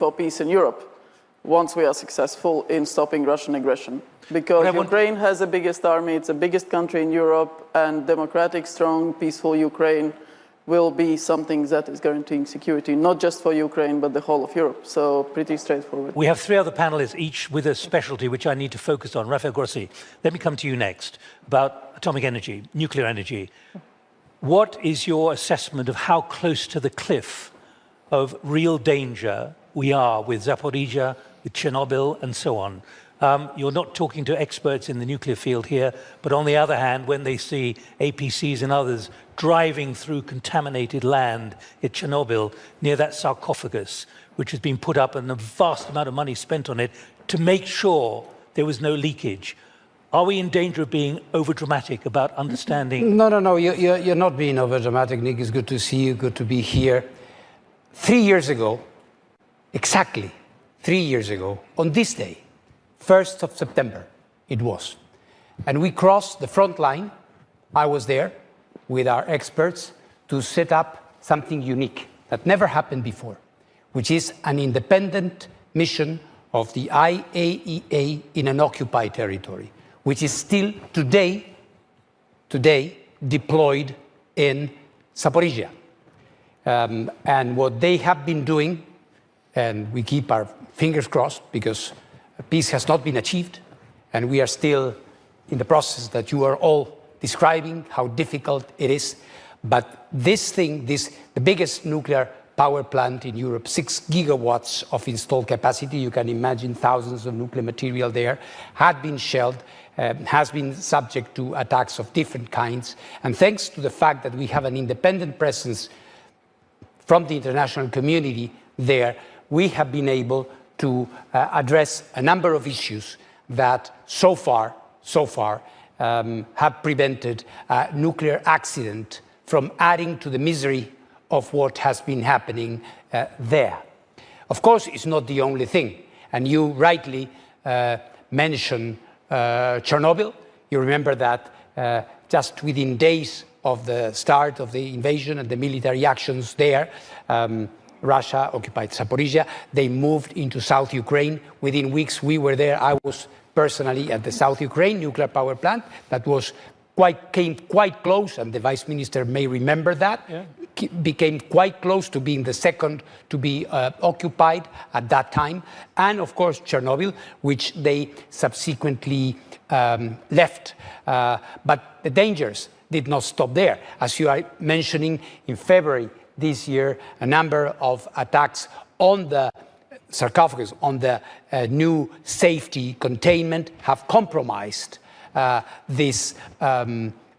for peace in Europe once we are successful in stopping Russian aggression. Because Ukraine has the biggest army, it's the biggest country in Europe, and democratic, strong, peaceful Ukraine will be something that is guaranteeing security, not just for Ukraine, but the whole of Europe. So pretty straightforward. We have three other panelists, each with a specialty, which I need to focus on. Rafael Grossi, let me come to you next, about atomic energy, nuclear energy. What is your assessment of how close to the cliff of real danger we are with Zaporizhia, with Chernobyl, and so on? You're not talking to experts in the nuclear field here, but on the other hand, when they see APCs and others driving through contaminated land at Chernobyl near that sarcophagus, which has been put up and a vast amount of money spent on it to make sure there was no leakage, are we in danger of being overdramatic about understanding? No, you're not being overdramatic, Nick. It's good to see you, good to be here. 3 years ago, exactly 3 years ago, on this day, 1st of September, it was. And we crossed the front line. I was there with our experts to set up something unique that never happened before, which is an independent mission of the IAEA in an occupied territory, which is still today deployed in Zaporizhia. And what they have been doing, and we keep our fingers crossed because peace has not been achieved, and we are still in the process that you are all describing, how difficult it is. But this thing, the biggest nuclear power plant in Europe, 6 gigawatts of installed capacity, you can imagine thousands of nuclear material there, had been shelled, has been subject to attacks of different kinds. And thanks to the fact that we have an independent presence from the international community there, we have been able to address a number of issues that so far have prevented a nuclear accident from adding to the misery of what has been happening there. Of course, it's not the only thing, and you rightly mentioned Chernobyl. You remember that just within days of the start of the invasion and the military actions there, Russia occupied Zaporizhia. They moved into South Ukraine. Within weeks, we were there. I was personally at the South Ukraine nuclear power plant that came quite close, and the Vice Minister may remember that. Yeah. Became quite close to being the second to be occupied at that time. And of course, Chernobyl, which they subsequently left. But the dangers did not stop there. As you are mentioning, in February this year, a number of attacks on the sarcophagus, on the new safety containment, have compromised this,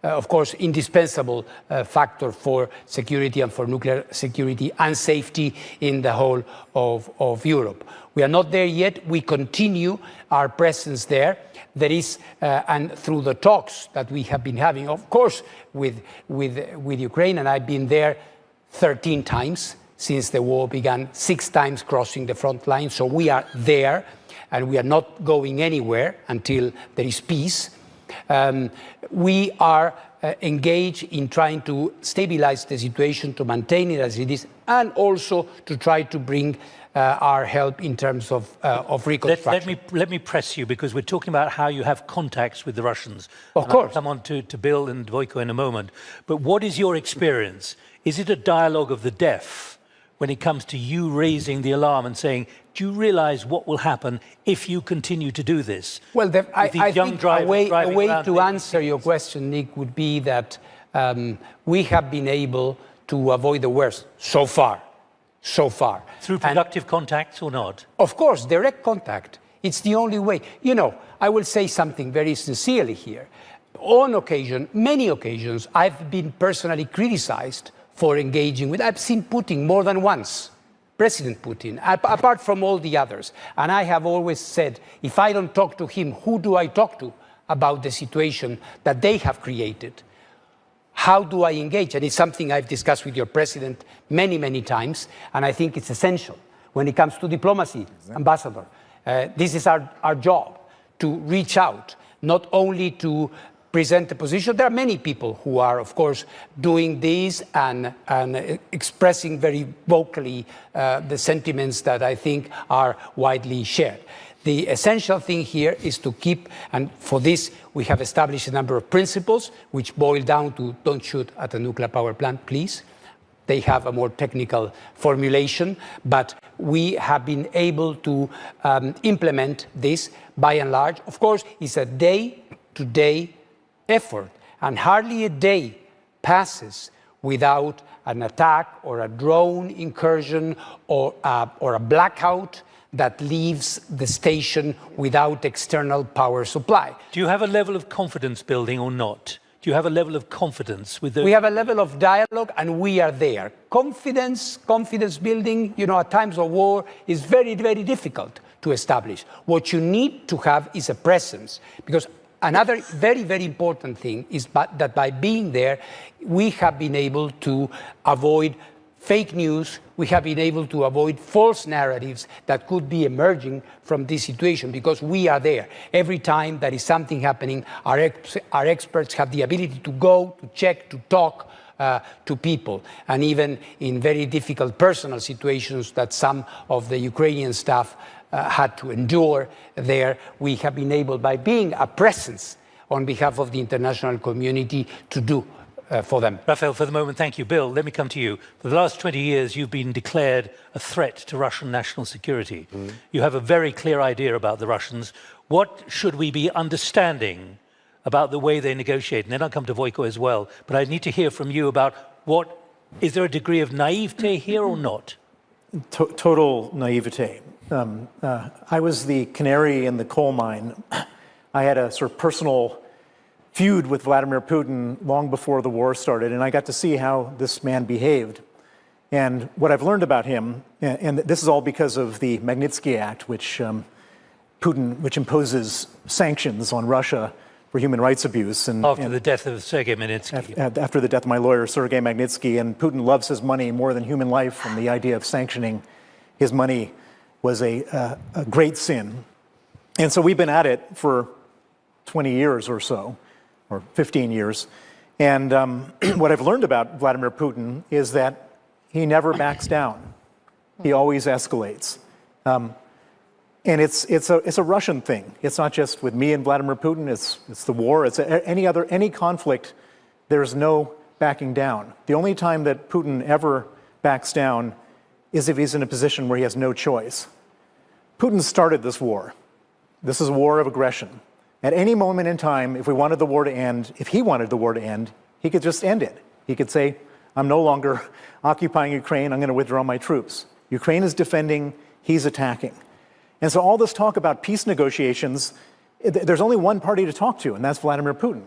of course, indispensable factor for security and for nuclear security and safety in the whole of Europe. We are not there yet. We continue our presence there. There is, and through the talks that we have been having, of course, with Ukraine, and I've been there 13 times since the war began, 6 times crossing the front line. So we are there, and we are not going anywhere until there is peace. We are engaged in trying to stabilize the situation, to maintain it as it is, and also to try to bring our help in terms of reconstruction. Let me press you, because we're talking about how you have contacts with the Russians. Of course. I'll come on to Bill and Vojko in a moment. But what is your experience? Is it a dialogue of the deaf when it comes to you raising the alarm and saying, do you realize what will happen if you continue to do this? Well, I think a way to answer your question, Nick, would be that we have been able to avoid the worst so far. Through productive contacts or not? Of course, direct contact. It's the only way. You know, I will say something very sincerely here. On occasion, many occasions, I've been personally criticized for engaging with, I've seen Putin more than once, President Putin, apart from all the others. And I have always said, if I don't talk to him, who do I talk to about the situation that they have created? How do I engage? And it's something I've discussed with your president many, many times, and I think it's essential when it comes to diplomacy, Ambassador. This is our job, to reach out, not only to present a position. There are many people who are, of course, doing this and expressing very vocally the sentiments that I think are widely shared. The essential thing here is to keep, and for this we have established a number of principles which boil down to don't shoot at a nuclear power plant, please. They have a more technical formulation, but we have been able to implement this by and large. Of course, it's a day-to-day effort, and hardly a day passes without an attack or a drone incursion or a blackout that leaves the station without external power supply. Do you have a level of confidence building or not? Do you have a level of confidence with the... We have a level of dialogue, and we are there. Confidence building, you know, at times of war is very, very difficult to establish. What you need to have is a presence, because another very, very important thing is that by being there, we have been able to avoid fake news. We have been able to avoid false narratives that could be emerging from this situation, because we are there. Every time there is something happening, our experts have the ability to go, to check, to talk to people. And even in very difficult personal situations that some of the Ukrainian staff had to endure there, we have been able, by being a presence on behalf of the international community, to do for them. Rafael, for the moment, thank you. Bill, let me come to you. For the last 20 years, you've been declared a threat to Russian national security. You have a very clear idea about the Russians. What should we be understanding about the way they negotiate? And then I'll come to Vojko as well. But I need to hear from you about is there a degree of naivete here or not? Total naivete. I was the canary in the coal mine. I had a sort of personal feud with Vladimir Putin long before the war started, and I got to see how this man behaved. And what I've learned about him, and this is all because of the Magnitsky Act, which imposes sanctions on Russia for human rights abuse. After the death of Sergei Magnitsky. After the death of my lawyer, Sergei Magnitsky, and Putin loves his money more than human life, and the idea of sanctioning his money was a great sin. And so we've been at it for 20 years or so, or 15 years. And what I've learned about Vladimir Putin is that he never backs down. He always escalates. And it's a Russian thing. It's not just with me and Vladimir Putin, it's the war, it's any conflict, there's no backing down. The only time that Putin ever backs down is if he's in a position where he has no choice. Putin started this war. This is a war of aggression. At any moment in time, if we wanted the war to end, if he wanted the war to end, he could just end it. He could say, I'm no longer occupying Ukraine, I'm going to withdraw my troops. Ukraine is defending, he's attacking. And so all this talk about peace negotiations, there's only one party to talk to, and that's Vladimir Putin.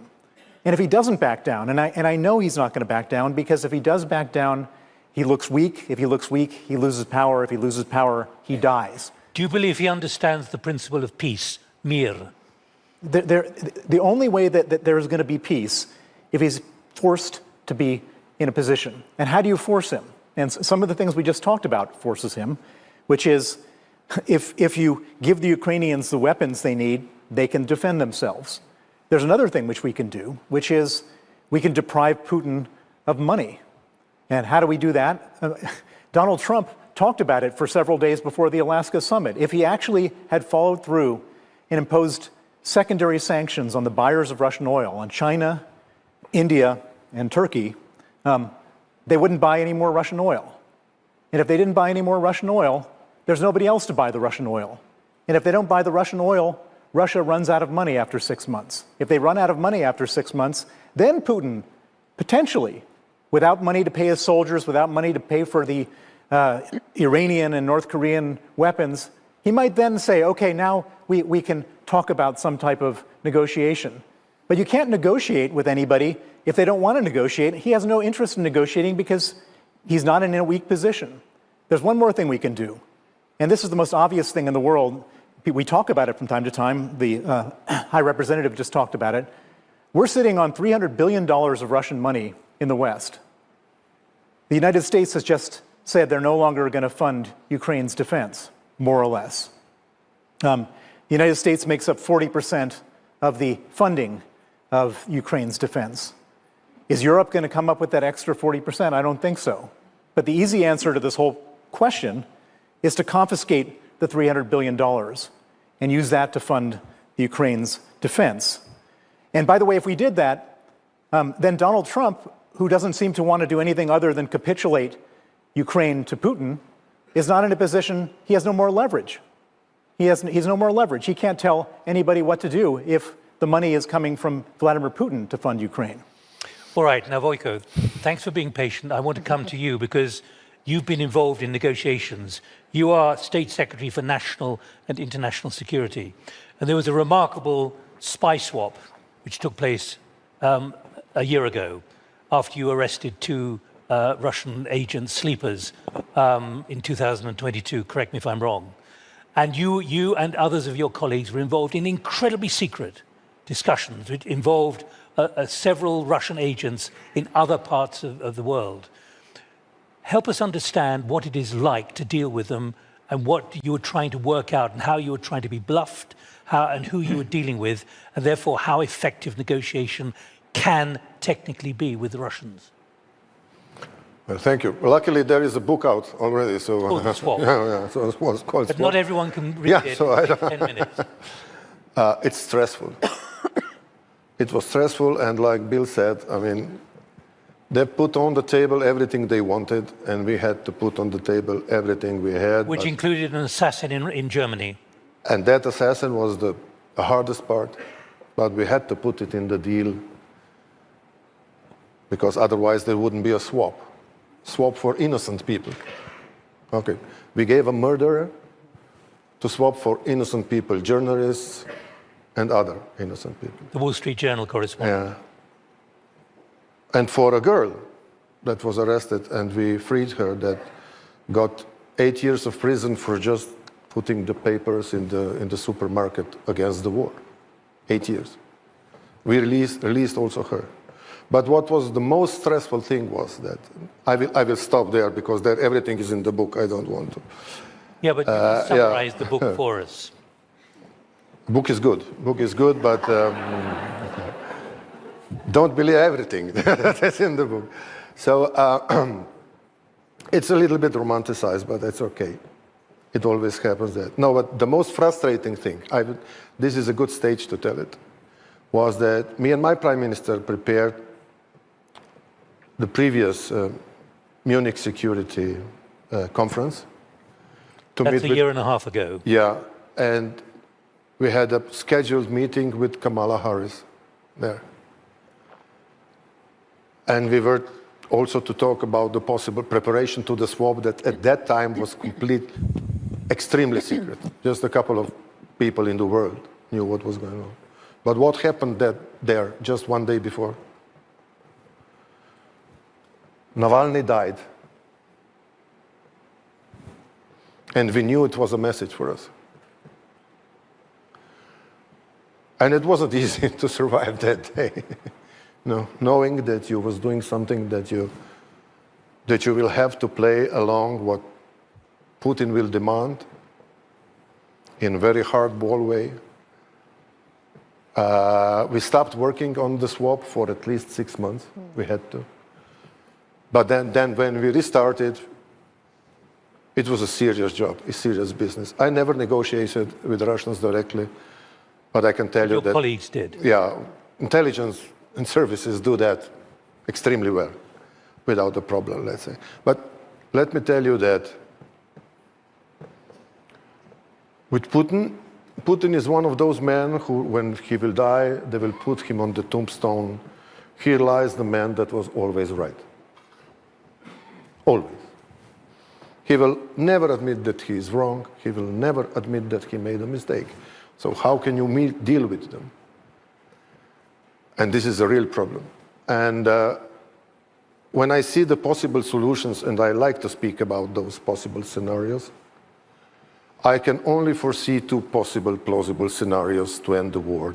And if he doesn't back down, and I know he's not going to back down, because if he does back down, he looks weak. If he looks weak, he loses power. If he loses power, he dies. Do you believe he understands the principle of peace, mir? The only way that there is going to be peace if he's forced to be in a position. And how do you force him? And some of the things we just talked about forces him, which is if you give the Ukrainians the weapons they need, they can defend themselves. There's another thing which we can do, which is we can deprive Putin of money. And how do we do that? Donald Trump talked about it for several days before the Alaska summit. If he actually had followed through and imposed secondary sanctions on the buyers of Russian oil, on China, India, and Turkey, they wouldn't buy any more Russian oil. And if they didn't buy any more Russian oil, there's nobody else to buy the Russian oil. And if they don't buy the Russian oil, Russia runs out of money after 6 months. If they run out of money after 6 months, then Putin, potentially, without money to pay his soldiers, without money to pay for the Iranian and North Korean weapons, he might then say, okay, now we can talk about some type of negotiation. But you can't negotiate with anybody if they don't want to negotiate. He has no interest in negotiating because he's not in a weak position. There's one more thing we can do, and this is the most obvious thing in the world. We talk about it from time to time. The High Representative just talked about it. We're sitting on $300 billion of Russian money in the West. The United States has just said they're no longer going to fund Ukraine's defense, more or less. The United States makes up 40% of the funding of Ukraine's defense. Is Europe going to come up with that extra 40%? I don't think so. But the easy answer to this whole question is to confiscate the $300 billion and use that to fund the Ukraine's defense. And by the way, if we did that, then Donald Trump, who doesn't seem to want to do anything other than capitulate Ukraine to Putin, is not in a position, he has no more leverage. He's no more leverage. He can't tell anybody what to do if the money is coming from Vladimir Putin to fund Ukraine. All right, now Vojko, thanks for being patient. I want to come to you because you've been involved in negotiations. You are State Secretary for National and International Security. And there was a remarkable spy swap which took place a year ago after you arrested two Russian agents, sleepers, in 2022, correct me if I'm wrong. And you and others of your colleagues were involved in incredibly secret discussions which involved several Russian agents in other parts of the world. Help us understand what it is like to deal with them and what you were trying to work out and how you were trying to be bluffed and who you were dealing with, and therefore how effective negotiation can technically be with the Russians. Well, thank you. Luckily, there is a book out already. So, the swap. yeah, so it was called But swap. not everyone can read it in 10 minutes. It's stressful. It was stressful, and like Bill said, I mean, they put on the table everything they wanted, and we had to put on the table everything we had. Which included an assassin in Germany. And that assassin was the hardest part, but we had to put it in the deal because otherwise there wouldn't be a swap. Swap for innocent people. Okay, we gave a murderer to swap for innocent people, journalists and other innocent people. The Wall Street Journal correspondent. Yeah. And for a girl that was arrested and we freed her, that got 8 years of prison for just putting the papers in the supermarket against the war. 8 years. We released also her. But what was the most stressful thing was that, I will stop there because there, everything is in the book, I don't want to. Yeah, but you summarize the book for us. Book is good, but don't believe everything that's in the book. So it's a little bit romanticized, but that's okay. It always happens that. No, but the most frustrating thing, this is a good stage to tell it, was that me and my prime minister prepared the previous Munich security conference. That's a year and a half ago. Yeah, and we had a scheduled meeting with Kamala Harris there. And we were also to talk about the possible preparation to the swap that at that time was extremely secret. Just a couple of people in the world knew what was going on. But what happened there just one day before? Navalny died. And we knew it was a message for us. And it wasn't easy to survive that day. No, knowing that you was doing something that you will have to play along what Putin will demand in a very hardball way. We stopped working on the swap for at least 6 months. We had to. But then when we restarted, it was a serious job, a serious business. I never negotiated with the Russians directly, but I can tell you that... Your colleagues did. Yeah, intelligence and services do that extremely well, without a problem, let's say. But let me tell you that with Putin is one of those men who, when he will die, they will put him on the tombstone. Here lies the man that was always right. Always. He will never admit that he is wrong. He will never admit that he made a mistake. So how can you deal with them? And this is a real problem. And when I see the possible solutions, and I like to speak about those possible scenarios, I can only foresee 2 possible plausible scenarios to end the war.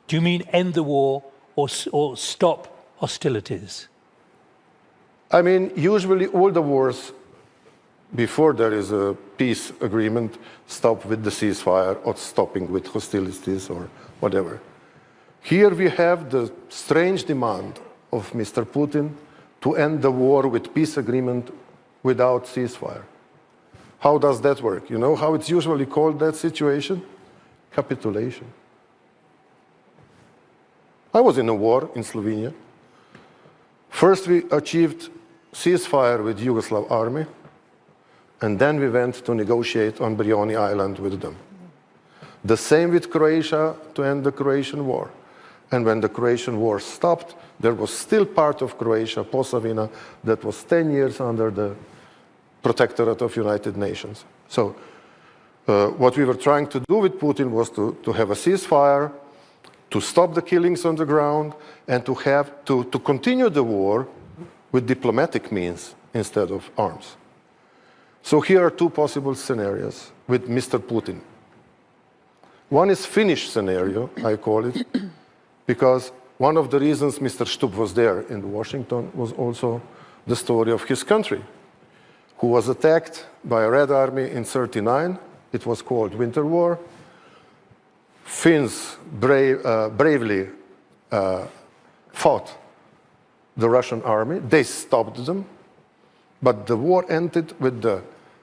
Do you mean end the war or stop hostilities? I mean, usually all the wars, before there is a peace agreement, stop with the ceasefire or stopping with hostilities or whatever. Here we have the strange demand of Mr. Putin to end the war with peace agreement without ceasefire. How does that work? You know how it's usually called, that situation? Capitulation. I was in a war in Slovenia. First we achieved ceasefire with Yugoslav army, and then we went to negotiate on Brioni Island with them. The same with Croatia to end the Croatian war. And when the Croatian war stopped, there was still part of Croatia, Posavina, that was 10 years under the protectorate of United Nations. So what we were trying to do with Putin was to have a ceasefire, to stop the killings on the ground, and to continue the war with diplomatic means instead of arms. So here are two possible scenarios with Mr. Putin. One is Finnish scenario, I call it, because one of the reasons Mr. Stubb was there in Washington was also the story of his country, who was attacked by a Red Army in '39. It was called Winter War. Finns bravely fought the Russian army. They stopped them, but the war ended with the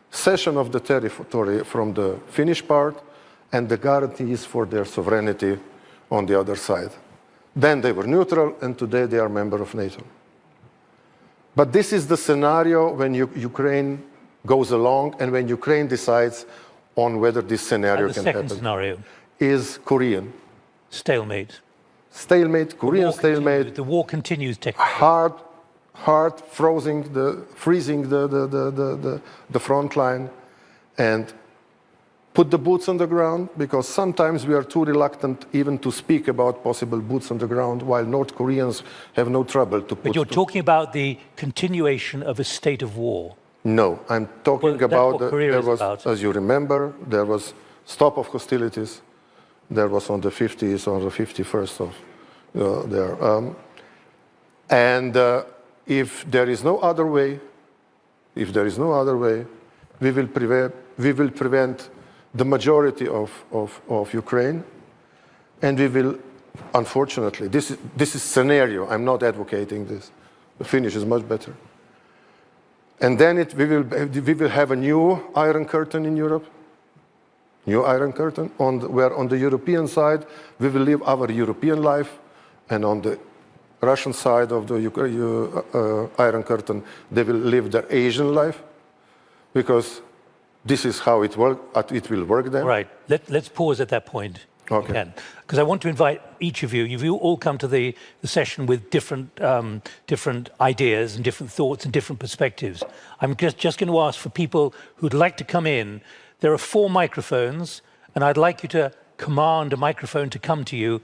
cession of the territory from the Finnish part and the guarantees for their sovereignty on the other side. Then they were neutral, and today they are a member of NATO. But this is the scenario when Ukraine goes along and when Ukraine decides on whether this scenario can happen. The second scenario is Korean. Stalemate. Stalemate, Korean stalemate. The war continues technically. Hard freezing the front line, and put the boots on the ground, because sometimes we are too reluctant even to speak about possible boots on the ground, while North Koreans have no trouble to put... But you're talking about the continuation of a state of war. No, I'm talking about, there was, as you remember, there was stop of hostilities. There was on the 50th, on the 51st of there. If there is no other way, we will prevent the majority of Ukraine, and we will, unfortunately, this is scenario. I'm not advocating this. The Finnish is much better. And then we will have a new Iron Curtain in Europe. New Iron Curtain, where on the European side we will live our European life, and on the Russian side of the Iron Curtain they will live their Asian life, because this is how it will work then. Right. Let's pause at that point. Okay. Because I want to invite each of you. You've all come to the session with different ideas and different thoughts and different perspectives. I'm just going to ask for people who'd like to come in. There are 4 microphones, and I'd like you to command a microphone to come to you,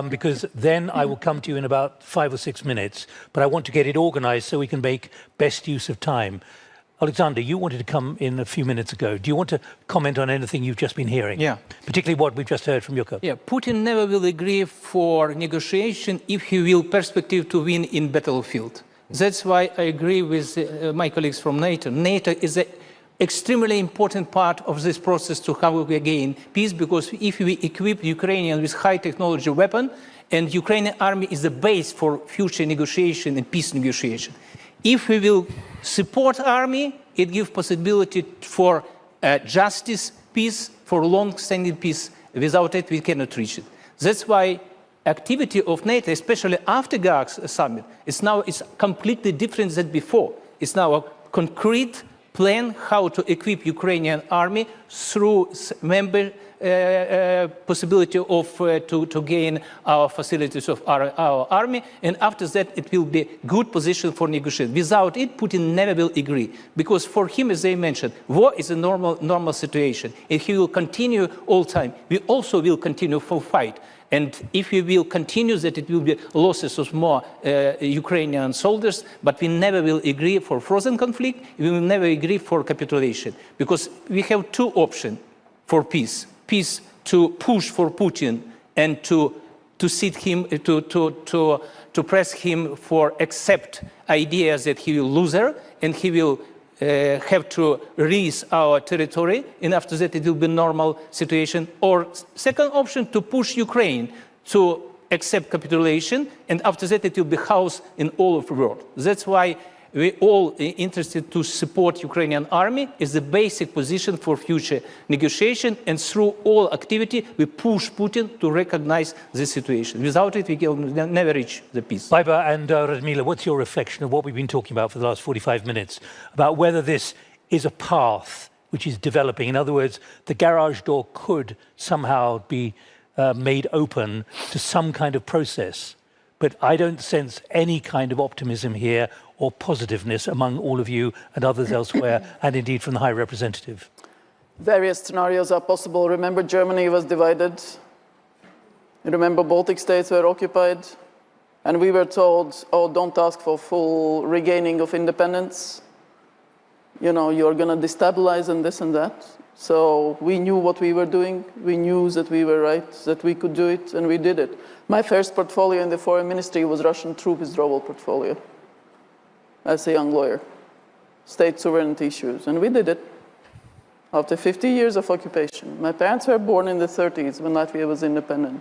because then I will come to you in about 5 or 6 minutes. But I want to get it organized so we can make best use of time. Alexander, you wanted to come in a few minutes ago. Do you want to comment on anything you've just been hearing? Yeah. Particularly what we've just heard from Jukka. Yeah, Putin never will agree for negotiation if he will perspective to win in battlefield. That's why I agree with my colleagues from NATO. NATO is an extremely important part of this process to how we gain peace, because if we equip Ukrainians with high technology weapon, and Ukrainian army is the base for future negotiation and peace negotiation. If we will support army, it gives possibility for justice, peace, for long-standing peace. Without it, we cannot reach it. That's why activity of NATO, especially after Gag's summit, is completely different than before. It's now a concrete plan how to equip Ukrainian army through possibility of to gain our facilities of our army, and after that it will be good position for negotiation. Without it, Putin never will agree, because for him, as they mentioned, war is a normal situation, and he will continue all time. We also will continue for fight. And if we will continue that, it will be losses of more Ukrainian soldiers, but we never will agree for frozen conflict, we will never agree for capitulation, because we have 2 options for peace. Peace to push for Putin and to sit him, to press him for accept ideas that he will loser and he will have to release our territory, and after that it will be normal situation. Or second option, to push Ukraine to accept capitulation, and after that it will be housed in all of the world. That's why we all interested to support Ukrainian army is the basic position for future negotiation, and through all activity we push Putin to recognize the situation. Without it, we will never reach the peace. Baiba and Radmila, what's your reflection of what we've been talking about for the last 45 minutes, about whether this is a path which is developing? In other words, the garage door could somehow be made open to some kind of process. But I don't sense any kind of optimism here or positiveness among all of you and others elsewhere, and indeed from the High Representative. Various scenarios are possible. Remember, Germany was divided. Remember, Baltic states were occupied. And we were told, oh, don't ask for full regaining of independence. You know, you're going to destabilize and this and that. So we knew what we were doing. We knew that we were right, that we could do it, and we did it. My first portfolio in the foreign ministry was Russian troop withdrawal portfolio as a young lawyer, state sovereignty issues, and we did it after 50 years of occupation. My parents were born in the 30s when Latvia was independent.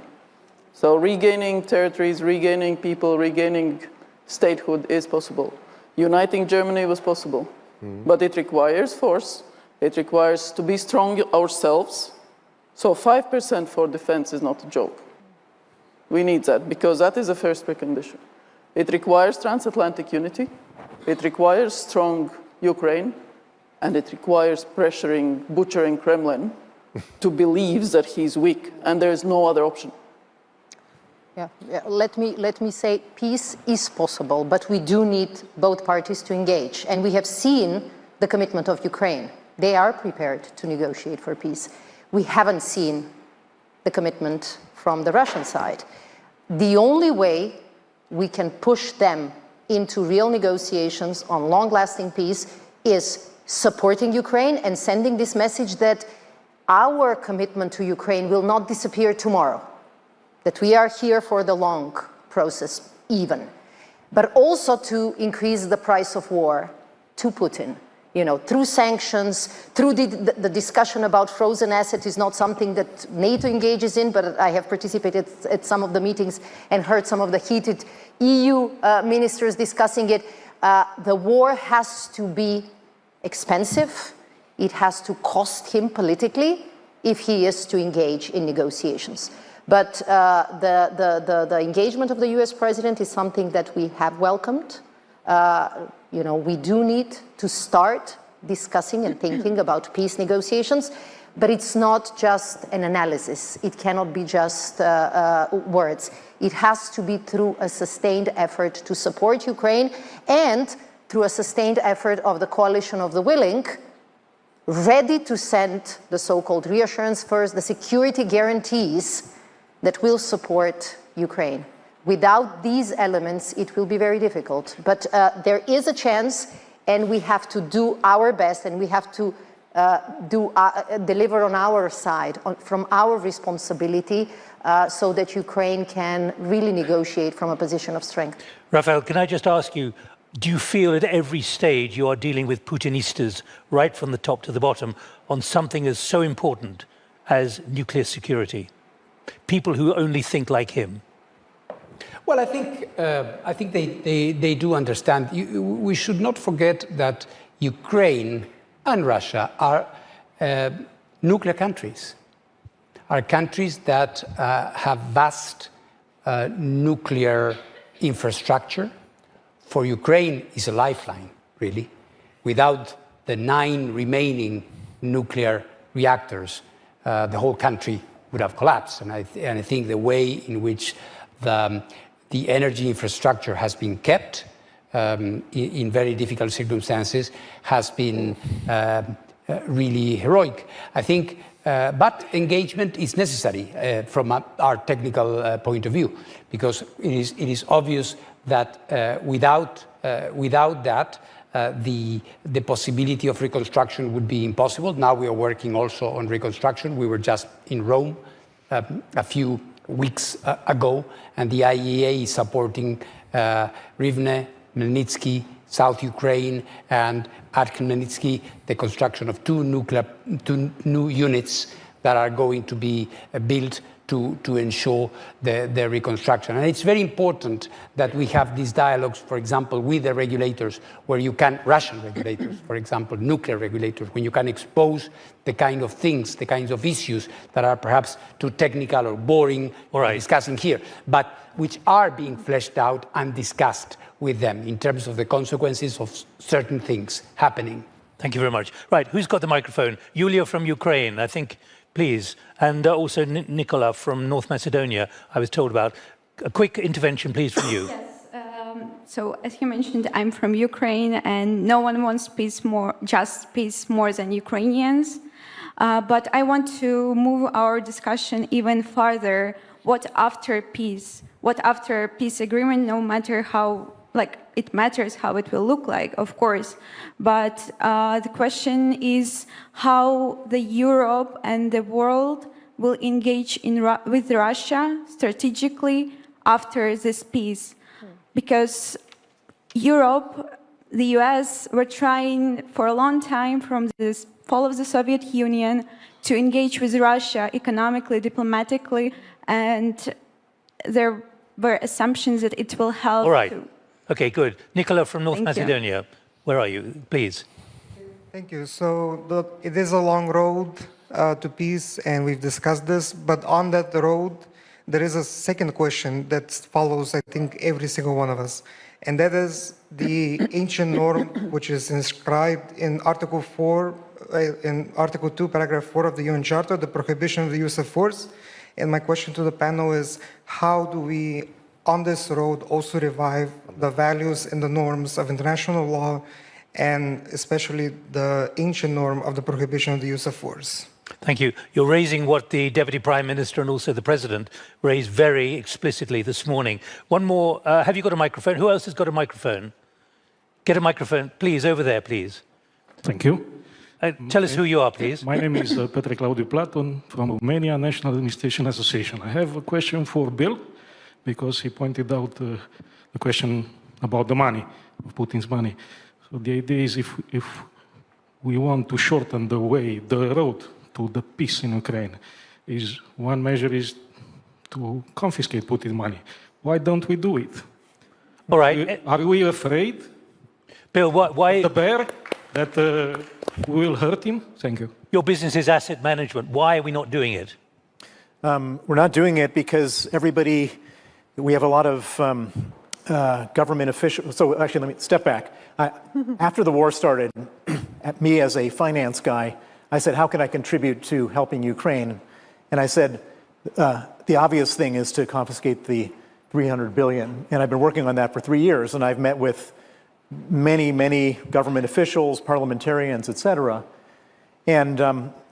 So regaining territories, regaining people, regaining statehood is possible. Uniting Germany was possible, but it requires force. It requires to be strong ourselves. So 5% for defense is not a joke. We need that, because that is the first precondition. It requires transatlantic unity. It requires strong Ukraine. And it requires pressuring, butchering Kremlin to believe that he's weak. And there is no other option. Yeah. Let me say peace is possible, but we do need both parties to engage. And we have seen the commitment of Ukraine. They are prepared to negotiate for peace. We haven't seen the commitment from the Russian side. The only way we can push them into real negotiations on long-lasting peace is supporting Ukraine and sending this message that our commitment to Ukraine will not disappear tomorrow, that we are here for the long process even, but also to increase the price of war to Putin. You know, through sanctions, through the discussion about frozen assets is not something that NATO engages in, but I have participated at some of the meetings and heard some of the heated EU ministers discussing it. The war has to be expensive. It has to cost him politically if he is to engage in negotiations. But the engagement of the US president is something that we have welcomed. You know, we do need to start discussing and thinking about peace negotiations, but it's not just an analysis. It cannot be just words. It has to be through a sustained effort to support Ukraine and through a sustained effort of the coalition of the willing, ready to send the so-called reassurance first, the security guarantees that will support Ukraine. Without these elements, it will be very difficult. But there is a chance, and we have to do our best, and we have to deliver on our side, from our responsibility, so that Ukraine can really negotiate from a position of strength. Rafael, can I just ask you, do you feel at every stage you are dealing with Putinistas, right from the top to the bottom, on something as so important as nuclear security? People who only think like him? Well, I think they do understand. We should not forget that Ukraine and Russia are nuclear countries, are countries that have vast nuclear infrastructure. For Ukraine, is a lifeline, really. Without the 9 remaining nuclear reactors, the whole country would have collapsed. And I think the way in which the energy infrastructure has been kept in very difficult circumstances has been really heroic. I think, but engagement is necessary from our technical point of view, because it is obvious that without that, the possibility of reconstruction would be impossible. Now we are working also on reconstruction. We were just in Rome a few weeks ago, and the IAEA is supporting Rivne, Melnitsky, South Ukraine, and at Khmelnytsky, the construction of two new units that are going to be built to ensure the reconstruction. And it's very important that we have these dialogues, for example, with the regulators, where you can, Russian regulators, for example, nuclear regulators, when you can expose the kind of things, the kinds of issues that are perhaps too technical or boring discussing here, but which are being fleshed out and discussed with them in terms of the consequences of certain things happening. Thank you very much. Right, who's got the microphone? Yulia from Ukraine, I think, please. And also Nicola from North Macedonia, I was told about. A quick intervention, please, from you. Yes. So, as you mentioned, I'm from Ukraine, and no one wants peace more, just peace more than Ukrainians. But I want to move our discussion even farther. What after peace? What after peace agreement, no matter how, it matters how it will look like, of course. But the question is how the Europe and the world will engage with Russia strategically after this peace. Because Europe, the US, were trying for a long time from the fall of the Soviet Union to engage with Russia economically, diplomatically, and there were assumptions that it will help. All right. Okay, good. Nicola from North Macedonia, where are you? Please. Thank you. So it is a long road to peace, and we've discussed this, but on that road, there is a second question that follows, I think, every single one of us, and that is the ancient norm, which is inscribed in Article 4, in Article 2, Paragraph 4 of the UN Charter, the prohibition of the use of force. And my question to the panel is, how do we, on this road, also revive the values and the norms of international law, and especially the ancient norm of the prohibition of the use of force? Thank you. You're raising what the Deputy Prime Minister and also the President raised very explicitly this morning. One more. Have you got a microphone? Who else has got a microphone? Get a microphone, please, over there, please. Thank you. Tell us who you are, please. My name is Petre Claudiu Platon from Romania National Administration Association. I have a question for Bill, because he pointed out the question about the money, of Putin's money. So the idea is if we want to shorten the way, the road to the peace in Ukraine, one measure is to confiscate Putin's money. Why don't we do it? All right. Are we afraid, Bill, why? the bear, that we will hurt him? Thank you. Your business is asset management. Why are we not doing it? We're not doing it because we have a lot of government officials. So actually, let me step back. After the war started, me as a finance guy, I said, how can I contribute to helping Ukraine? And I said, the obvious thing is to confiscate the 300 billion. And I've been working on that for 3 years, and I've met with many government officials, parliamentarians, et cetera. And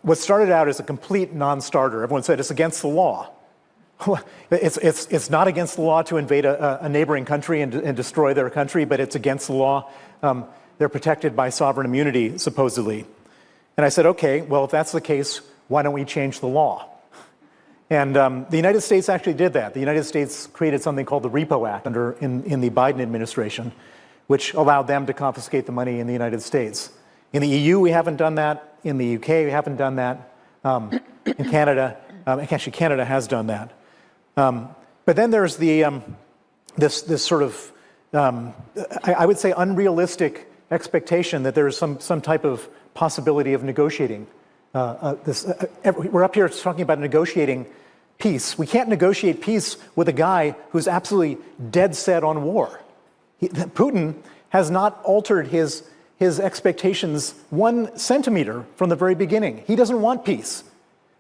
what started out as a complete non-starter, everyone said it's against the law. It's not against the law to invade a neighboring country and destroy their country, but it's against the law. They're protected by sovereign immunity, supposedly. And I said, okay, well, if that's the case, why don't we change the law? And the United States actually did that. The United States created something called the Repo Act in the Biden administration, which allowed them to confiscate the money in the United States. In the EU, we haven't done that. In the UK, we haven't done that. In Canada, actually, Canada has done that. But then there's this sort of, I would say, unrealistic expectation that there is some type of possibility of negotiating. We're up here talking about negotiating peace. We can't negotiate peace with a guy who's absolutely dead set on war. Putin has not altered his expectations 1 centimeter from the very beginning. He doesn't want peace.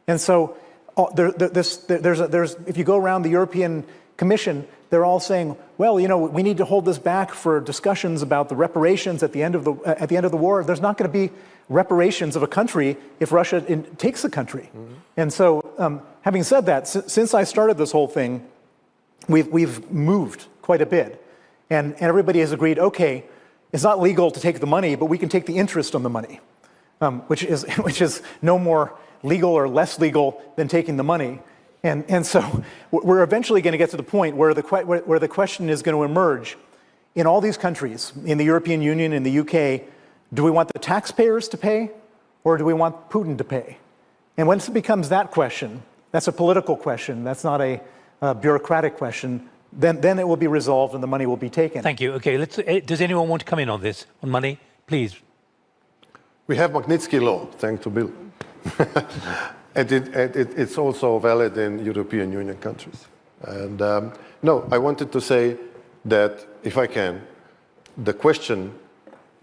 And so if you go around the European Commission, they're all saying, well, you know, we need to hold this back for discussions about the reparations at the end of the war. There's not going to be reparations of a country if Russia takes the country. Mm-hmm. And so, having said that, since I started this whole thing, we've moved quite a bit, and everybody has agreed. Okay, it's not legal to take the money, but we can take the interest on the money, which is no more legal or less legal than taking the money. And so we're eventually going to get to the point where the question is going to emerge in all these countries, in the European Union, in the UK, do we want the taxpayers to pay or do we want Putin to pay? And once it becomes that question, That's a political question. That's not a bureaucratic question. Then it will be resolved and the money will be taken. Thank you. Okay, does anyone want to come in on this, on money? Please. We have Magnitsky Law, thanks to Bill. And it's also valid in European Union countries. And no, I wanted to say that, if I can, the question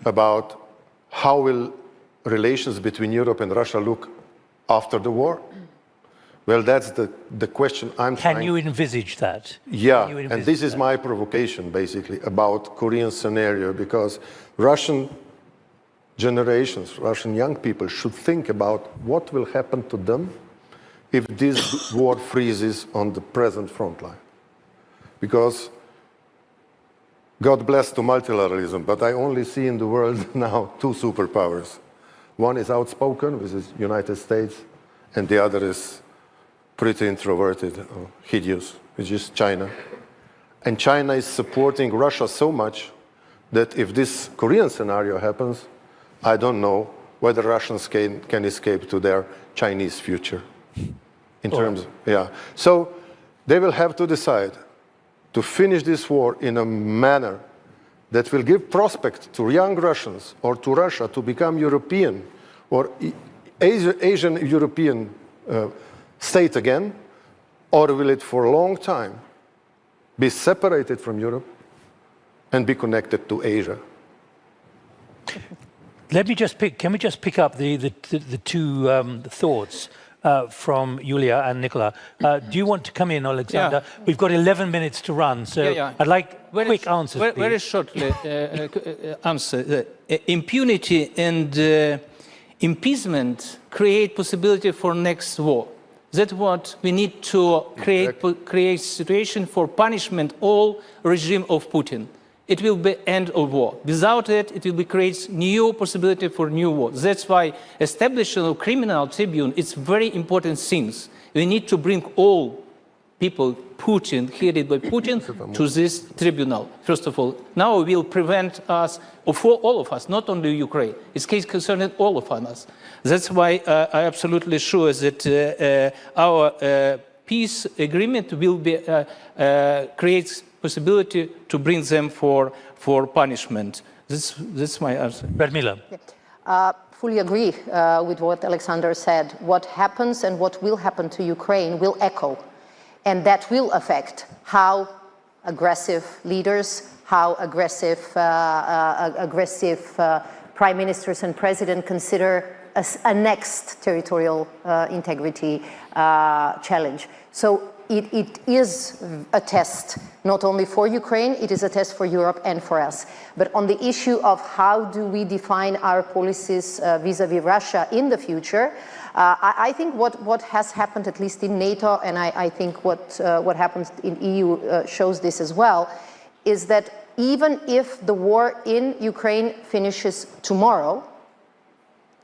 about how will relations between Europe and Russia look after the war? Well, that's the question I'm trying. Can you envisage that? Yeah, and this is my provocation, basically, about Korean scenario, because Russian generations, Russian young people should think about what will happen to them if this war freezes on the present front line. Because God bless to multilateralism, but I only see in the world now two superpowers. One is outspoken, which is United States, and the other is pretty introverted or hideous, which is China. And China is supporting Russia so much that if this Korean scenario happens, I don't know whether Russians can escape to their Chinese future. In terms, yeah. So they will have to decide to finish this war in a manner that will give prospect to young Russians or to Russia to become European or Asian European state again, or will it for a long time be separated from Europe and be connected to Asia? Let me just can we just pick up the two thoughts from Yulia and Nicola. Do you want to come in, Alexander? Yeah. We've got 11 minutes to run, so I'd like quick answers, please. Very shortly answer. Impunity and impeachment create possibility for next war. That's what we need to create situation for punishment all regime of Putin. It will be end of war. Without it, it will be creates new possibility for new war. That's why establishing a criminal tribunal is very important things. We need to bring all people headed by Putin to this tribunal. First of all, now it will prevent us, for all of us, not only Ukraine. It's case concerning all of us. That's why I'm absolutely sure that our peace agreement will be creates possibility to bring them for punishment. That's my answer. Radmila. Fully agree with what Alexander said. What happens and what will happen to Ukraine will echo, and that will affect how aggressive leaders, how aggressive prime ministers and president consider a next territorial integrity challenge. So it is a test, not only for Ukraine, it is a test for Europe and for us. But on the issue of how do we define our policies vis-à-vis Russia in the future, I think what has happened, at least in NATO, and I think what happens in EU shows this as well, is that even if the war in Ukraine finishes tomorrow,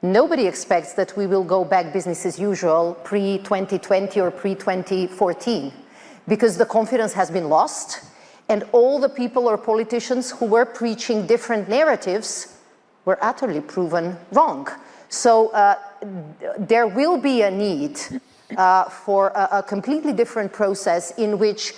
nobody expects that we will go back business as usual pre-2020 or pre-2014, because the confidence has been lost, and all the people or politicians who were preaching different narratives were utterly proven wrong. So there will be a need for a completely different process in which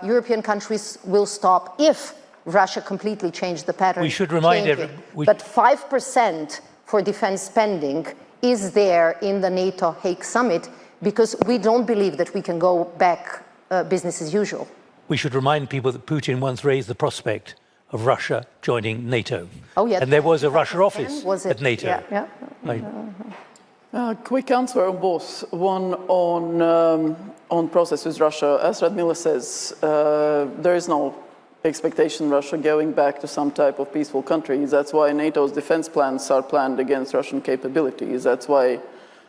European countries will stop if Russia completely changed the pattern. We should remind everyone. But 5% for defense spending is there in the NATO Hague summit, because we don't believe that we can go back business as usual. We should remind people that Putin once raised the prospect of Russia joining NATO. Oh, yeah. And there was a Russia office at NATO. Yeah, yeah. Quick answer on both. One on process with Russia. As Radmila says, there is no expectation Russia going back to some type of peaceful country. That's why NATO's defense plans are planned against Russian capabilities. That's why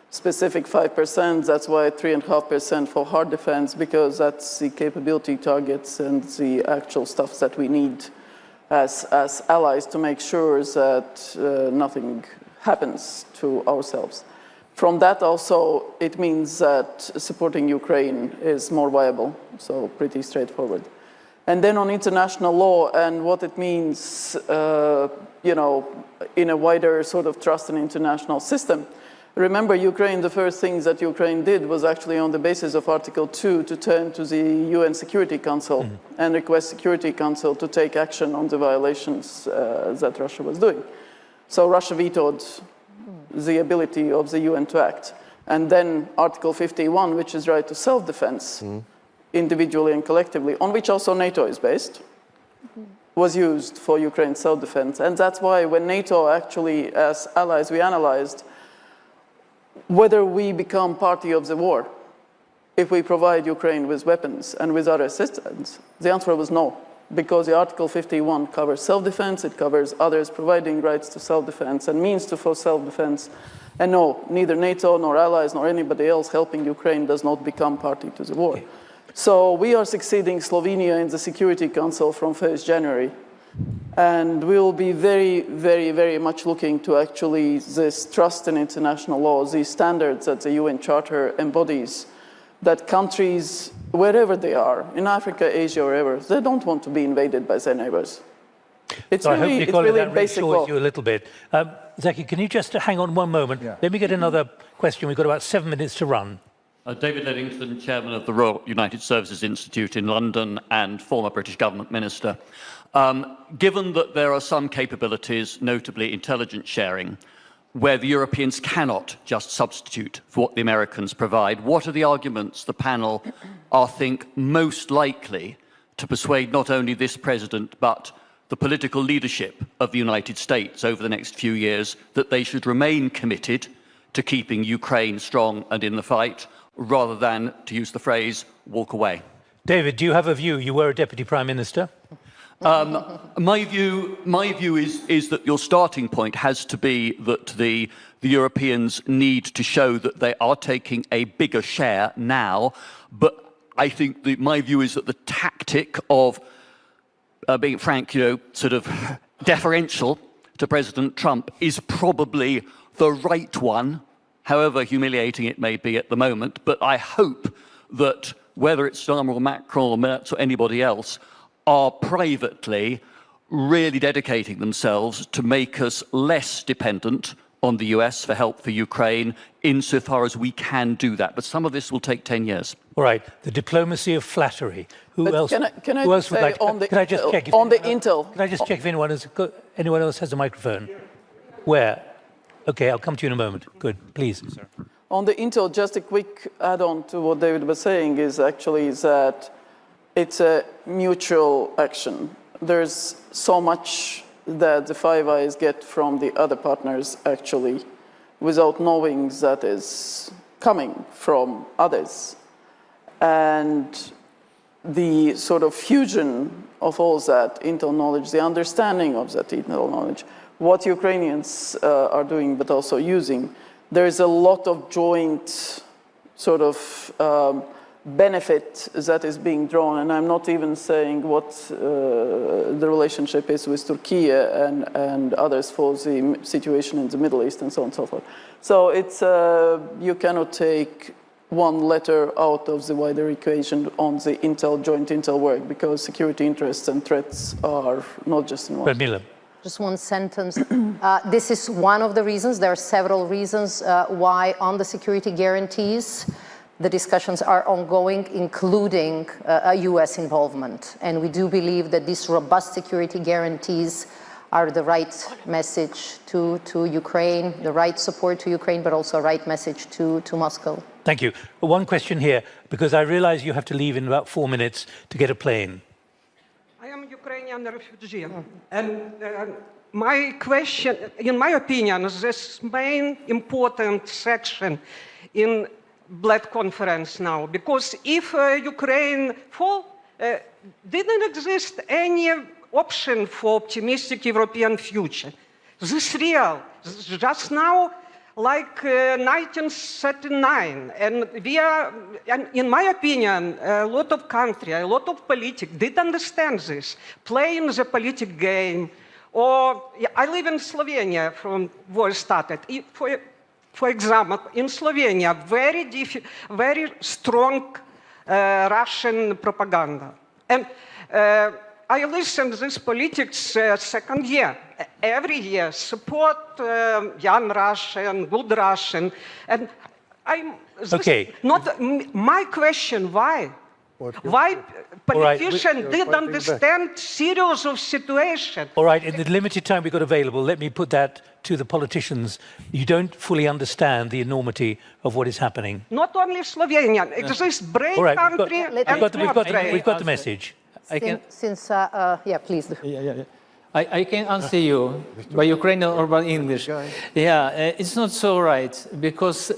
specific 5%, that's why 3.5% for hard defense, because that's the capability targets and the actual stuff that we need as allies to make sure that nothing happens to ourselves. From that also, it means that supporting Ukraine is more viable, so pretty straightforward. And then on international law and what it means, you know, in a wider sort of trust in international system, Remember, Ukraine, the first things that Ukraine did was actually on the basis of Article 2 to turn to the UN Security Council and request Security Council to take action on the violations that Russia was doing. So Russia vetoed the ability of the UN to act. And then Article 51, which is right to self-defense, individually and collectively, on which also NATO is based, was used for Ukraine's self-defense. And that's why when NATO actually, as allies, we analyzed whether we become party of the war if we provide Ukraine with weapons and with other assistance. The answer was no, because the Article 51 covers self-defense, it covers others providing rights to self-defense and means to for self-defense. And no, neither NATO nor allies nor anybody else helping Ukraine does not become party to the war. So we are succeeding Slovenia in the Security Council from 1st January. And we'll be very, very, very much looking to actually this trust in international law, these standards that the UN Charter embodies, that countries, wherever they are, in Africa, Asia, or wherever, they don't want to be invaded by their neighbors. It's so really, it's really basic law. You a little bit. Zaki, can you just hang on one moment? Yeah. Let me get another question. We've got about 7 minutes to run. David Leddington, Chairman of the Royal United Services Institute in London and former British Government Minister. Given that there are some capabilities, notably intelligence sharing, where the Europeans cannot just substitute for what the Americans provide, what are the arguments the panel think most likely to persuade not only this president, but the political leadership of the United States over the next few years that they should remain committed to keeping Ukraine strong and in the fight, rather than, to use the phrase, walk away? David, do you have a view? You were a Deputy Prime Minister. My view is that your starting point has to be that the Europeans need to show that they are taking a bigger share now. But I think my view is that the tactic of being frank, sort of deferential to President Trump is probably the right one, however humiliating it may be at the moment. But I hope that whether it's Starmer or Macron or Merz or anybody else, are privately really dedicating themselves to make us less dependent on the US for help for Ukraine, insofar as we can do that. But some of this will take 10 years. All right, the diplomacy of flattery. Who else would like to... Can I just check on the intel? Can I just check if anyone else has a microphone? Where? Okay, I'll come to you in a moment. Good, please. Sir. On the intel, just a quick add-on to what David was saying is actually that it's a mutual action. There's so much that the Five Eyes get from the other partners, actually, without knowing that is coming from others. And the sort of fusion of all that intel knowledge, the understanding of that intel knowledge, what Ukrainians are doing but also using, there is a lot of joint sort of benefit that is being drawn, and I'm not even saying what the relationship is with Turkey and others for the situation in the Middle East and so on and so forth. So it's, you cannot take one letter out of the wider equation on the joint intel work, because security interests and threats are not just in one. Just one sentence. This is one of the reasons. There are several reasons why on the security guarantees the discussions are ongoing, including a US involvement. And we do believe that these robust security guarantees are the right message to Ukraine, the right support to Ukraine, but also a right message to Moscow. Thank you. One question here, because I realize you have to leave in about 4 minutes to get a plane. I am a Ukrainian refugee. And my question, in my opinion, is this main important section in Bled conference now, because if Ukraine fall, didn't exist any option for optimistic European future. This real, just now, like 1939, and we are, and in my opinion, a lot of country, a lot of politics did understand this, playing the political game. Or I live in Slovenia from where it started. For example, in Slovenia, very strong Russian propaganda. And I listen to this politics second year. Every year, support young Russian, good Russian. And not my question, why? Why politicians didn't understand serious of situation? All right, in the limited time we've got available, let me put that to the politicians. You don't fully understand the enormity of what is happening. Not only Slovenia, it is this brave country. We've got the message. Yeah, please. I can answer you by Ukrainian or by English. Yeah, it's not so right because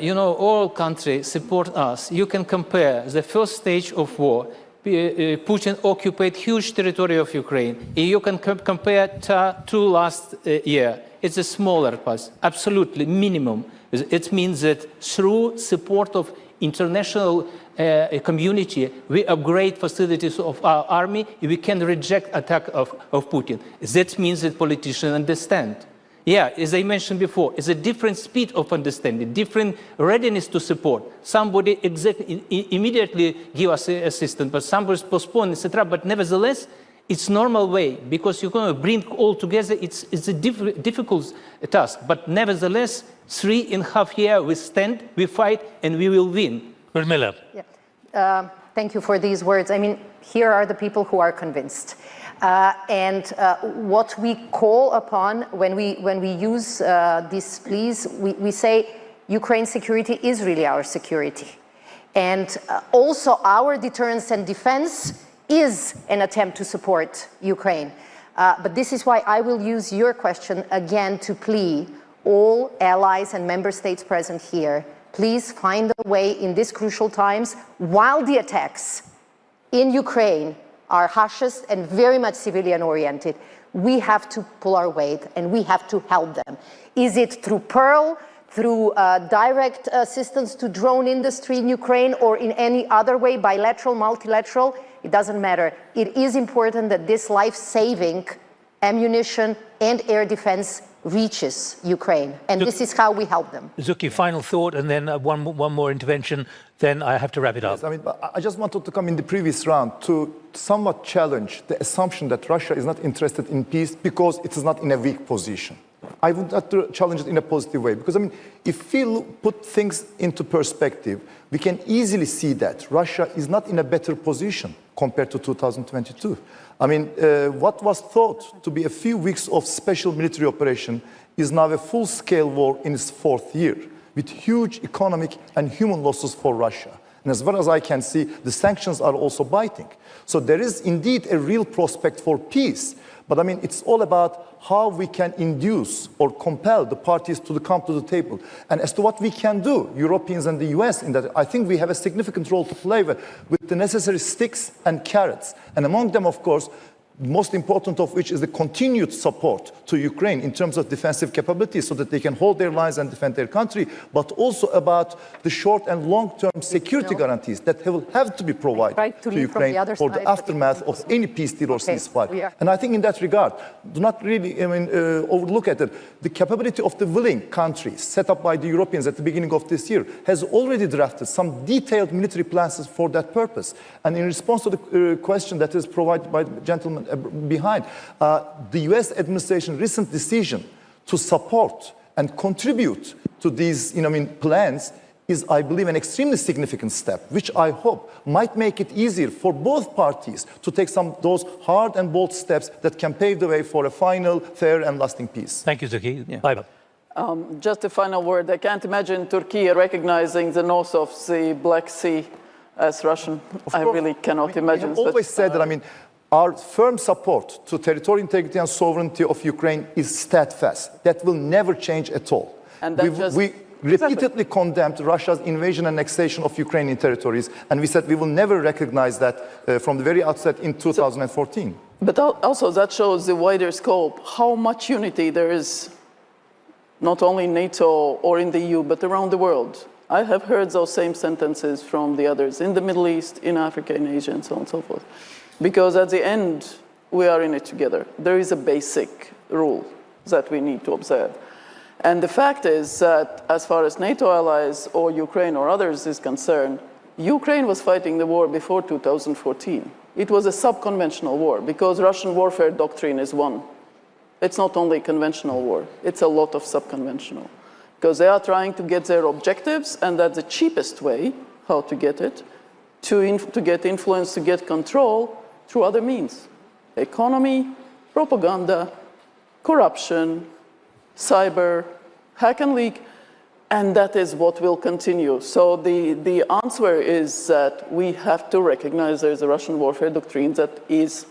you know, all countries support us. You can compare the first stage of war. Putin occupied huge territory of Ukraine. You can compare to last year. It's a smaller part, absolutely minimum. It means that through support of international community, we upgrade facilities of our army. We can reject attack of Putin. That means that politicians understand. Yeah, as I mentioned before, it's a different speed of understanding, different readiness to support. Somebody immediately give us assistance, but somebody postpone, etc. But nevertheless, it's normal way because you're going to bring all together. It's a difficult task, but nevertheless, 3.5 years we stand, we fight, and we will win. Miller. Yeah. Thank you for these words. I mean, here are the people who are convinced. What we call upon when we use these pleas, we say Ukraine's security is really our security. And also our deterrence and defense is an attempt to support Ukraine. But this is why I will use your question again to plea all allies and member states present here, please find a way in these crucial times, while the attacks in Ukraine are harshest and very much civilian-oriented, we have to pull our weight and we have to help them. Is it through Pearl, through direct assistance to drone industry in Ukraine, or in any other way, bilateral, multilateral? It doesn't matter. It is important that this life-saving ammunition and air defense reaches Ukraine, and this is how we help them. Zuki, final thought, and then one more intervention, then I have to wrap it up. Yes, I mean, I just wanted to come in the previous round to somewhat challenge the assumption that Russia is not interested in peace because it is not in a weak position. I would not challenge it in a positive way, because I mean, if we put things into perspective, we can easily see that Russia is not in a better position compared to 2022. I mean, what was thought to be a few weeks of special military operation is now a full-scale war in its 4th year, with huge economic and human losses for Russia. And as far as I can see, the sanctions are also biting. So there is indeed a real prospect for peace. But I mean, it's all about how we can induce or compel the parties to come to the table. And as to what we can do, Europeans and the US, in that, I think we have a significant role to play with the necessary sticks and carrots. And among them, of course, most important of which is the continued support to Ukraine in terms of defensive capabilities so that they can hold their lines and defend their country, but also about the short and long-term security guarantees that will have to be provided to Ukraine for the aftermath of any peace deal or ceasefire. And I think in that regard, do not really overlook at it. The capability of the willing countries set up by the Europeans at the beginning of this year has already drafted some detailed military plans for that purpose. And in response to the question that is provided by the gentleman behind, the US administration recent decision to support and contribute to these plans is, I believe, an extremely significant step, which I hope might make it easier for both parties to take those hard and bold steps that can pave the way for a final, fair and lasting peace. Thank you, Zuki. Yeah. Just a final word. I can't imagine Turkey recognizing the north of the Black Sea as Russian. I really cannot imagine. We have always said that, I mean, our firm support to territorial integrity and sovereignty of Ukraine is steadfast. That will never change at all. And we repeatedly condemned Russia's invasion and annexation of Ukrainian territories, and we said we will never recognize that from the very outset in 2014. But also that shows the wider scope, how much unity there is, not only in NATO or in the EU, but around the world. I have heard those same sentences from the others, in the Middle East, in Africa, in Asia, and so on and so forth. Because at the end, we are in it together. There is a basic rule that we need to observe. And the fact is that as far as NATO allies or Ukraine or others is concerned, Ukraine was fighting the war before 2014. it was a sub-conventional war, because Russian warfare doctrine is one. It's not only conventional war, it's a lot of sub-conventional. Because they are trying to get their objectives, and that's the cheapest way how to get it, to get influence, to get control through other means. Economy, propaganda, corruption, cyber, hack and leak, and that is what will continue. So the answer is that we have to recognize there's a Russian warfare doctrine that is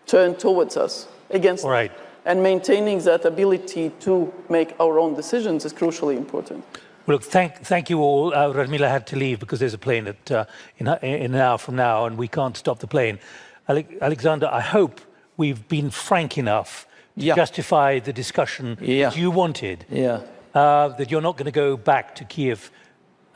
turned towards us, against us. Right. And maintaining that ability to make our own decisions is crucially important. Well, look, thank you all. Radmila had to leave because there's a plane in an hour from now, and we can't stop the plane. Alexander, I hope we've been frank enough to justify the discussion that you wanted. That you're not going to go back to Kiev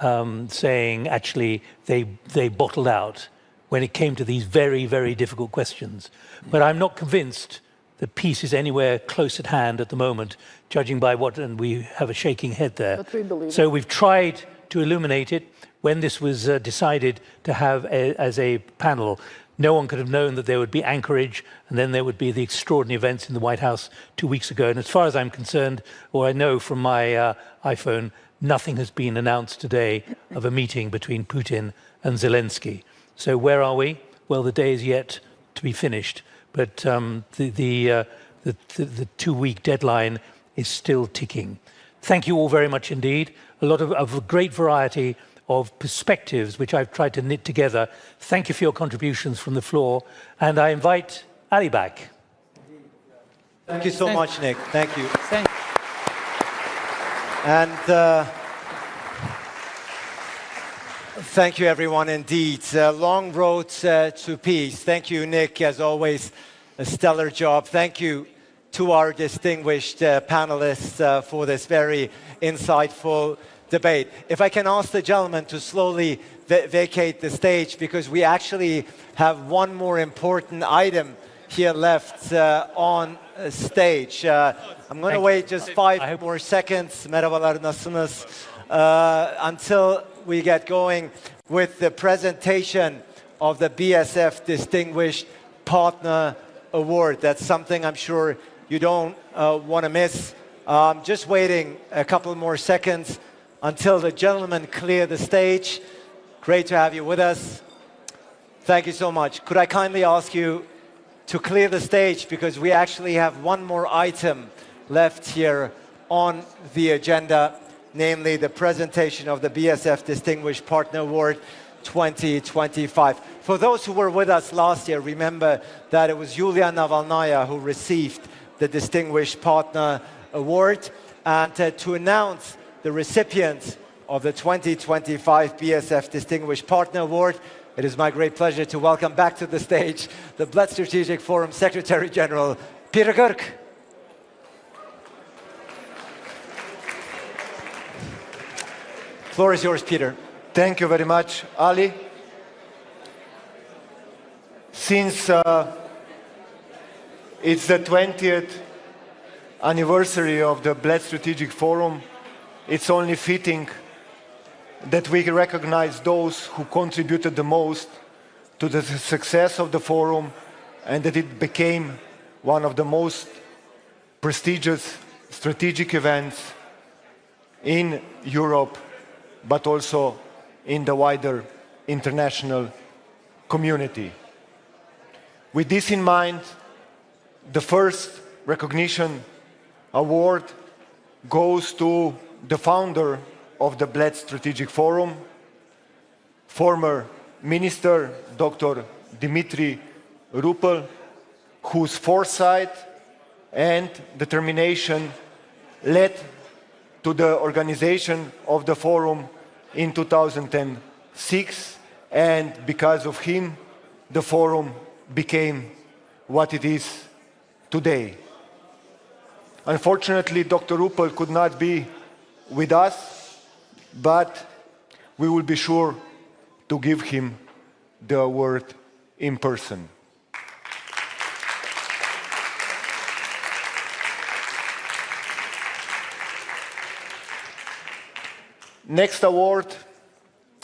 saying, actually, they bottled out when it came to these very, very difficult questions. But I'm not convinced that peace is anywhere close at hand at the moment, judging by what, and we have a shaking head there. But we believe so we've tried to illuminate it. When this was decided to have as a panel, no one could have known that there would be Anchorage, and then there would be the extraordinary events in the White House 2 weeks ago. And as far as I'm concerned, or I know from my iPhone, nothing has been announced today of a meeting between Putin and Zelensky. So where are we? Well, the day is yet to be finished. But the 2-week deadline is still ticking. Thank you all very much indeed. A lot of a great variety of perspectives, which I've tried to knit together. Thank you for your contributions from the floor. And I invite Ali back. Thank you so much, Nick. Thank you. Thank you. And thank you, everyone, indeed. Long road to peace. Thank you, Nick, as always, a stellar job. Thank you to our distinguished panelists for this very insightful debate. If I can ask the gentleman to slowly vacate the stage, because we actually have one more important item here left on stage. I'm going to wait just 5 more seconds. Merhabalar, nasılsınız? Until we get going with the presentation of the BSF Distinguished Partner Award. That's something I'm sure you don't want to miss. Just waiting a couple more seconds until the gentlemen clear the stage. Great to have you with us. Thank you so much. Could I kindly ask you to clear the stage, because we actually have one more item left here on the agenda, namely the presentation of the BSF Distinguished Partner Award 2025. For those who were with us last year, remember that it was Yulia Navalnaya who received the Distinguished Partner Award. And to announce the recipients of the 2025 BSF Distinguished Partner Award, it is my great pleasure to welcome back to the stage the Bled Strategic Forum Secretary General, Peter Kirk. Floor is yours, Peter. Thank you very much, Ali. Since it's the 20th anniversary of the Bled Strategic Forum, it's only fitting that we recognize those who contributed the most to the success of the forum, and that it became one of the most prestigious strategic events in Europe, but also in the wider international community. With this in mind, the first recognition award goes to the founder of the Bled Strategic Forum, former Minister Dr. Dimitri Rupel, whose foresight and determination led to the organization of the forum in 2006, and because of him, the forum became what it is today. Unfortunately, Dr. Rupel could not be with us, but we will be sure to give him the award in person. Next award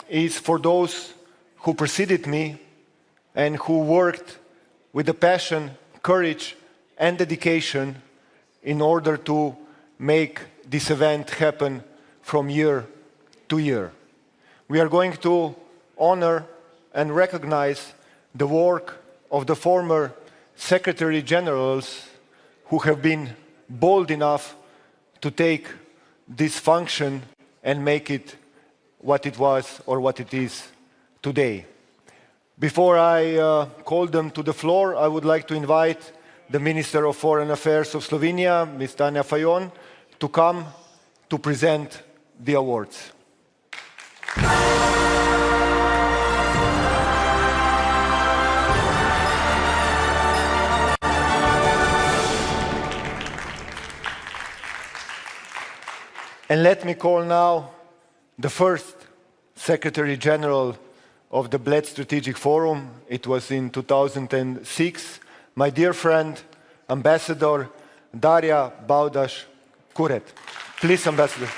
is for those who preceded me and who worked with the passion, courage, and dedication in order to make this event happen from year to year. We are going to honor and recognize the work of the former Secretary Generals who have been bold enough to take this function and make it what it was or what it is today. Before I call them to the floor, I would like to invite the Minister of Foreign Affairs of Slovenia, Ms. Tanja Fajon, to come to present the awards. And let me call now the first Secretary General of the Bled Strategic Forum. It was in 2006. My dear friend, Ambassador Darja Baudaš-Kuret. Please, Ambassador.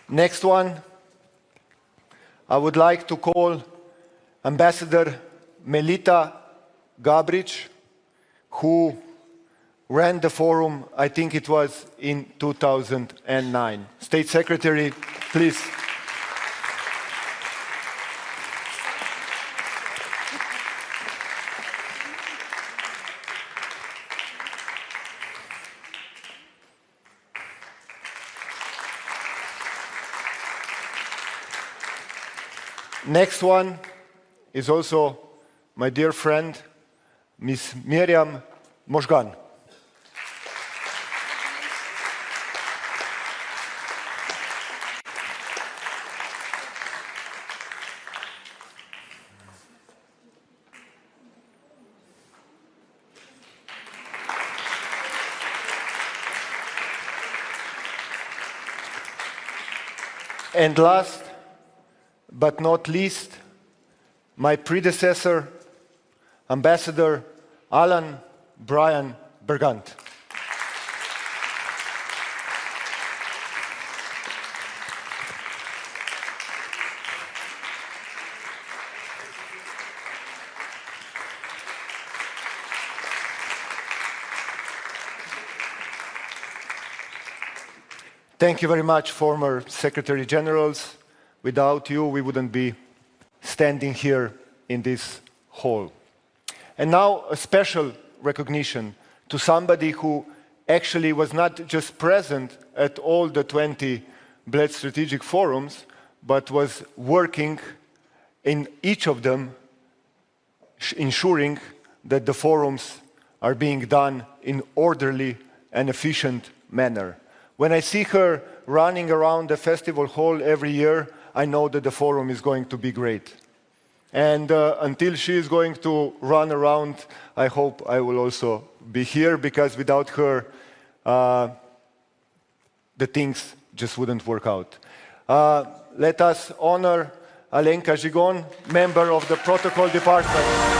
Next one, I would like to call Ambassador Melita Gabric, who ran the forum, I think it was in 2009. State Secretary, please. Next one is also my dear friend, Ms. Miriam Možgan. And last but not least, my predecessor, Ambassador Alan Brian Bergant. Thank you very much, former Secretary Generals. Without you, we wouldn't be standing here in this hall. And now a special recognition to somebody who actually was not just present at all the 20 Bled Strategic Forums, but was working in each of them, ensuring that the forums are being done in orderly and efficient manner. When I see her running around the festival hall every year, I know that the forum is going to be great. And until she is going to run around, I hope I will also be here, because without her, the things just wouldn't work out. Let us honor Alenka Žigon, member of the Protocol Department.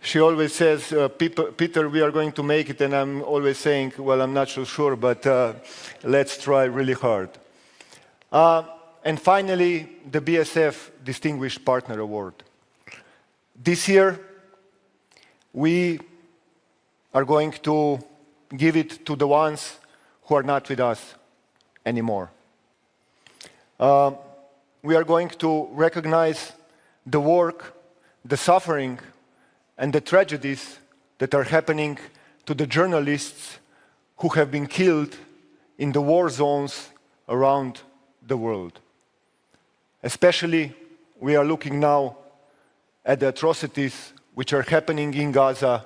She always says, Peter, we are going to make it, and I'm always saying, well, I'm not so sure, but let's try really hard. And finally, the BSF Distinguished Partner Award. This year, we are going to give it to the ones who are not with us anymore. We are going to recognize the work, the suffering, and the tragedies that are happening to the journalists who have been killed in the war zones around the world. Especially, we are looking now at the atrocities which are happening in Gaza,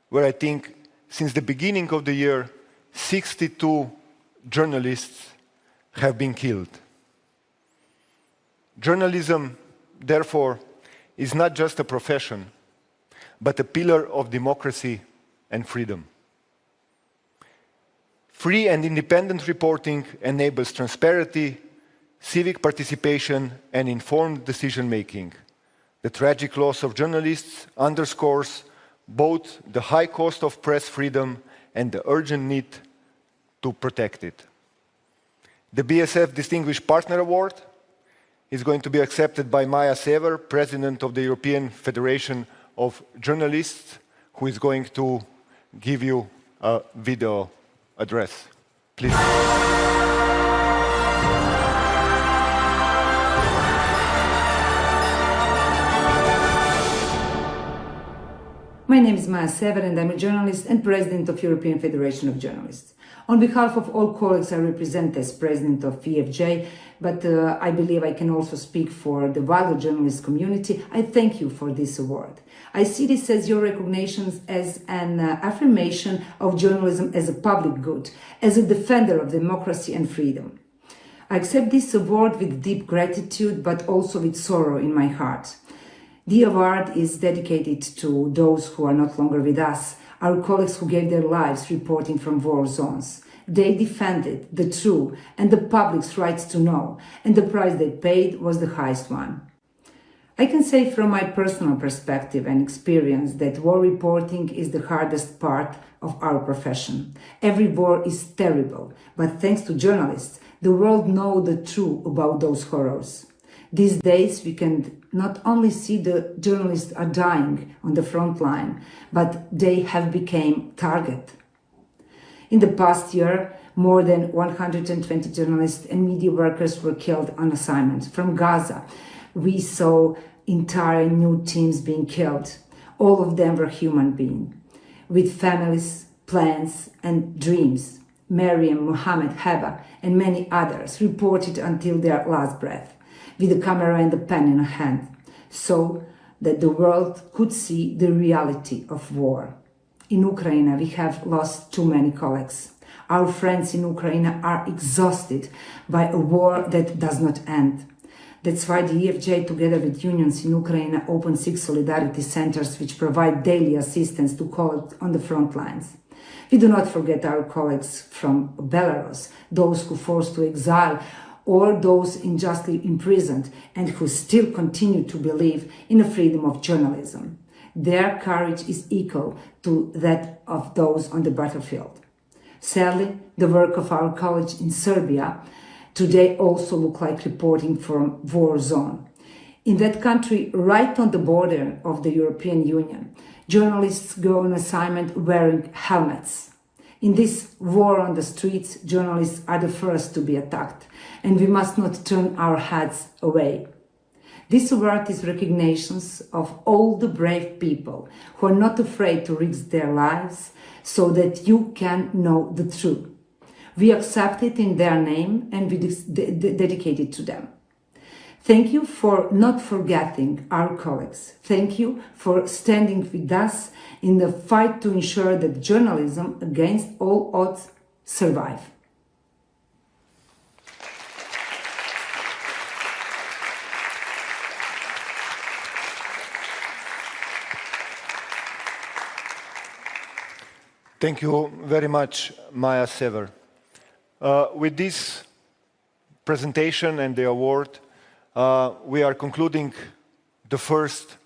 where I think since the beginning of the year, 62 journalists have been killed. Journalism, therefore, is not just a profession, but a pillar of democracy and freedom. Free and independent reporting enables transparency, civic participation, and informed decision-making. The tragic loss of journalists underscores both the high cost of press freedom and the urgent need to protect it. The BSF Distinguished Partner Award is going to be accepted by Maja Sever, President of the European Federation of Journalists, who is going to give you a video address. Please. My name is Maja Sever and I'm a journalist and President of European Federation of Journalists. On behalf of all colleagues I represent as President of EFJ, but I believe I can also speak for the wider journalist community, I thank you for this award. I see this as your recognition as an affirmation of journalism as a public good, as a defender of democracy and freedom. I accept this award with deep gratitude, but also with sorrow in my heart. The award is dedicated to those who are not longer with us, our colleagues who gave their lives reporting from war zones. They defended the true and the public's rights to know, and the price they paid was the highest one. I can say from my personal perspective and experience that war reporting is the hardest part of our profession. Every war is terrible, but thanks to journalists, the world knows the truth about those horrors. These days, we can not only see the journalists are dying on the front line, but they have become target. In the past year, more than 120 journalists and media workers were killed on assignment. From Gaza, we saw entire new teams being killed. All of them were human beings, with families, plans, and dreams. Mariam, Mohammed, Heba, and many others reported until their last breath, with a camera and a pen in a hand, so that the world could see the reality of war. In Ukraine, we have lost too many colleagues. Our friends in Ukraine are exhausted by a war that does not end. That's why the EFJ, together with unions in Ukraine, opened 6 solidarity centers which provide daily assistance to colleagues on the front lines. We do not forget our colleagues from Belarus, those who forced to exile, or those unjustly imprisoned and who still continue to believe in the freedom of journalism. Their courage is equal to that of those on the battlefield. Sadly, the work of our colleagues in Serbia today also look like reporting from war zone. In that country, right on the border of the European Union, journalists go on assignment wearing helmets. In this war on the streets, journalists are the first to be attacked, and we must not turn our heads away. This award is recognition of all the brave people who are not afraid to risk their lives so that you can know the truth. We accept it in their name and we dedicate it to them. Thank you for not forgetting our colleagues. Thank you for standing with us in the fight to ensure that journalism, against all odds, survive. Thank you very much, Maja Sever. With this presentation and the award, we are concluding the first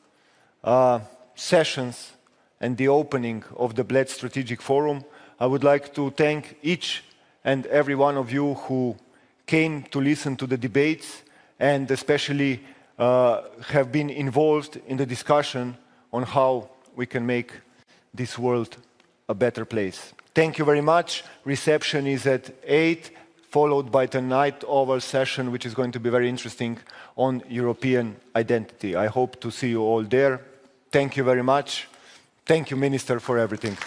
sessions and the opening of the Bled Strategic Forum. I would like to thank each and every one of you who came to listen to the debates and especially have been involved in the discussion on how we can make this world a better place. Thank you very much. Reception is at 8, followed by the night oval session, which is going to be very interesting on European identity. I hope to see you all there. Thank you very much. Thank you, Minister, for everything.